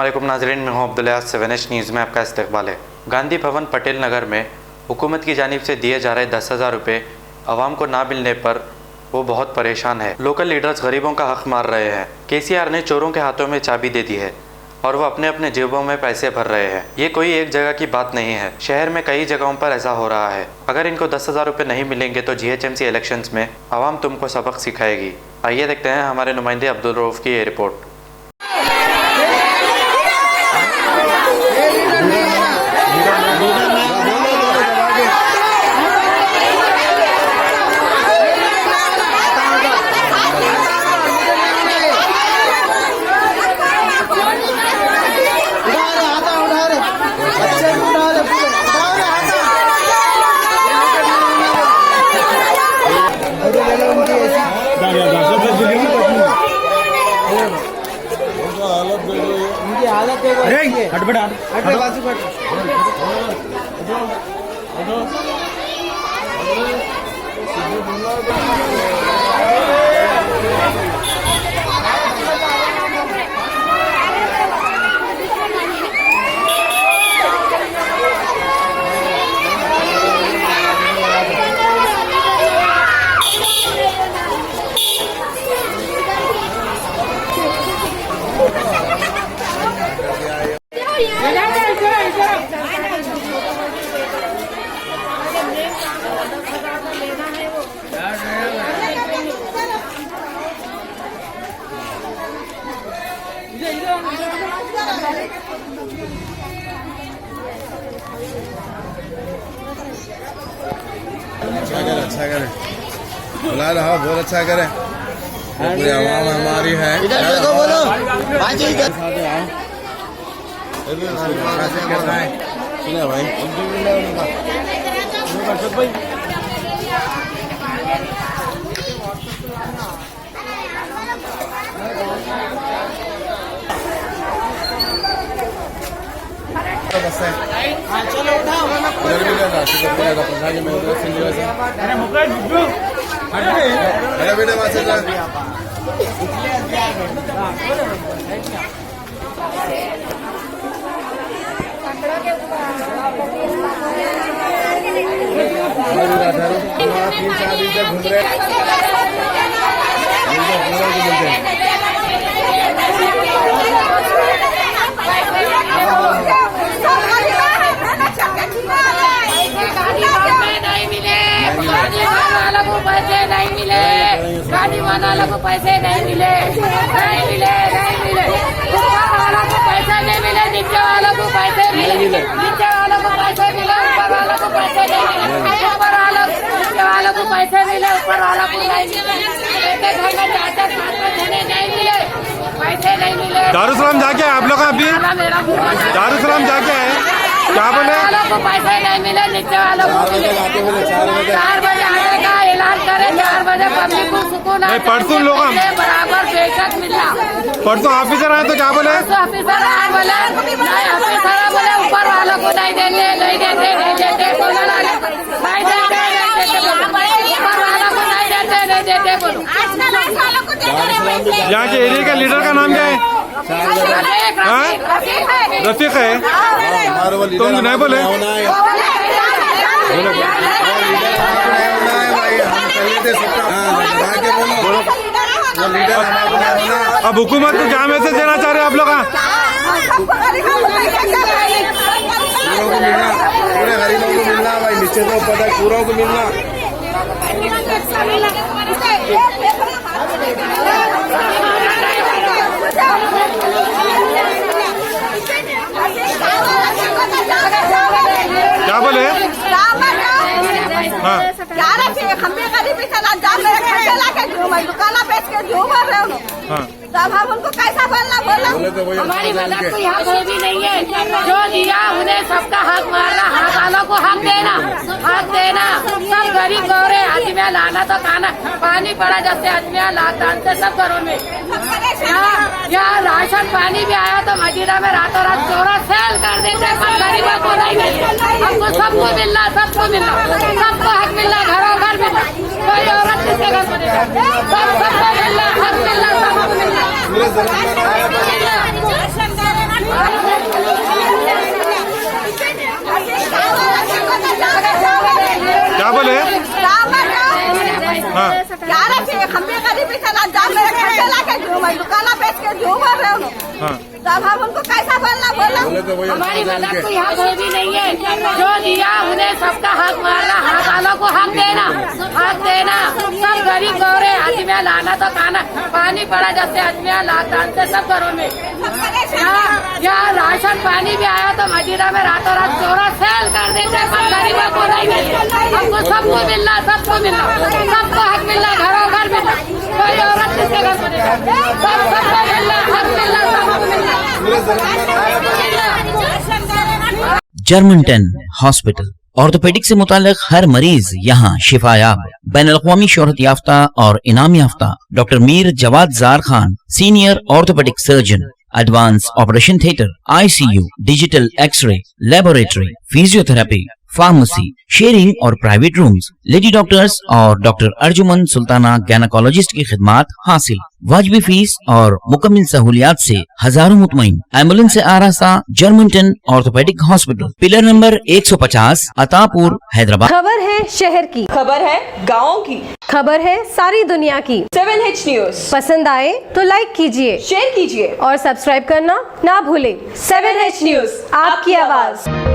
अस्सलामुअलैकुम नाज़रीन, मैं हूं अब्दुल्ला। 7H न्यूज़ में आपका इस्तकबाल है। गांधी भवन पटेल नगर में हुकूमत की जानिब से दिए जा रहे 10,000 रुपये आवाम को ना मिलने पर वो बहुत परेशान है। लोकल लीडर्स गरीबों का हक मार रहे हैं। KCR ने चोरों के हाथों में चाबी दे दी है और वो अपने अपने जेबों में पैसे भर रहे हैं। ये कोई एक जगह की बात नहीं है, शहर में कई जगहों पर ऐसा हो रहा है। अगर इनको 10,000 रुपये नहीं मिलेंगे तो GHMC इलेक्शंस में आवाम तुमको सबक सिखाएगी। आइए देखते हैं हमारे नुमाइंदे अब्दुल रऊफ की ये रिपोर्ट। अच्छा करे बुला रहा, बहुत अच्छा करे। पूरी आवाम हमारी है। इधर देखो, बोलो सुना भाई। चलो उठाओ। अरे बेटे वहां से घूम रहे पैसे नहीं मिले, गाड़ी वाला को पैसे नहीं मिले, नहीं मिले, नहीं मिले, ऊपर वालों को पैसे नहीं मिले, नीचे वालों को पैसे मिले, नीचे वालों को पैसे मिले, ऊपर वालों को पैसे नहीं मिले, ऊपर वालों नीचे वालों को पैसे मिले, ऊपर वालों को नहीं मिले, एक एक घर में 4-4 5-5 जने नहीं मिले, पैसे नहीं मिले। दारुसलाम जाके आप लोग अभी दारुसलाम जाके आए, क्या बोले? वालों को पैसे नहीं मिले, नीचे वालों को मिले। 4 बजे आने का ऐलान करे, 4 बजे पब्लिक को सुकून नहीं, परसों लोग बराबर बेशक मिला। परसों ऑफिसर आए तो क्या बोले? ऑफिसर आए बोले नहीं, ऑफिसर बोले ऊपर वालों को नहीं देंगे, नहीं देते, नहीं देते, बोलो नहीं देते, नहीं देते, ऊपर वालों को नहीं देते, नहीं देते, बोलो। यहाँ के एरिया का लीडर का नाम क्या है? रफीक है। तुम नहीं बोले? अब हुकूमत को क्या मैसेज देना चाह रहे हैं आप लोग? पूरे गरीबों को मिलना भाई, नीचे तो पता है पूरों को मिलना। क्या बोले? हाँ, हम भी गरीबी से दुकाना बेच के झूम रहे हो। हाँ, तब हम उनको कैसा बोलना बोला? हमारी मदद कोई हक भी नहीं है, जो दिया उन्हें सबका हक मारना, हक वालों को हक देना, हक देना। सब गरीब गौरे आदमिया लाना तो खाना, पानी पड़ा जब से आदमिया लॉकडाउन से सब घरों में। यहाँ राशन पानी भी आया तो मदीना में रातों रात चोरा सेल कर देते, पर गरीबों को नहीं मिलता। हमको सबको मिलना, सबको मिलना, सबको हक मिलना, घरों घर मिलना, कोई औरत किसके घर में सबको मिलना, हक मिलना, सबको मिलना। हम भी गरीबी से लाचार मेरे खर्चे लाके जो मैं दुकाना बेच के जो भर रहे हूँ तब हम उनको कैसा बोलना बोले तो वही हमारी निकाल मदद के। तो यहाँ कोई भी नहीं है। जो दिया उन्हें सबका हक मारना, हक वालों को हक देना, हक देना। सब गरीब गौरे आदमिया लाना तो खाना पानी पड़ा जैसे आदमिया लॉकडाउन से सब घरों में। यहाँ राशन पानी भी आया तो मजीरा में रातों रात चोरा सेल कर देते। पर गरीबों को नहीं मिलता, हमको सबको मिलना, सबको मिलना, सबको हक मिलना, घरों घर मिलना। कोई औरत किसके घर को नहीं, सबको मिलना, हक मिलना, सबको मिलना। जर्मनटन हॉस्पिटल ऑर्थोपेडिक से मुताल्लिक हर मरीज यहाँ शिफायाब। बैनुल-अक़वामी शोहरत याफ्ता और इनाम याफ्ता doctor Mir Jawad Zar Khan, senior orthopaedic surgeon, advance operation theatre, ICU, digital x ray, laboratory, physiotherapy, pharmacy, sharing और प्राइवेट रूम्स, लेडी डॉक्टर्स और डॉक्टर अर्जुमन सुल्ताना गैनाकोलॉजिस्ट की खिदमात हासिल। वाजबी फीस और मुकम्मल सहूलियात से हजारों मुतमईन। एम्बुलेंस से आरास्ता Germanten orthopaedic hospital, pillar number 150, Attapur, Hyderabad. खबर है शहर की, खबर है गाँव की, खबर है सारी दुनिया की। 7H न्यूज पसंद आए तो लाइक कीजिए, शेयर कीजिए और सब्सक्राइब करना ना भूलें। 7H न्यूज, आपकी आवाज।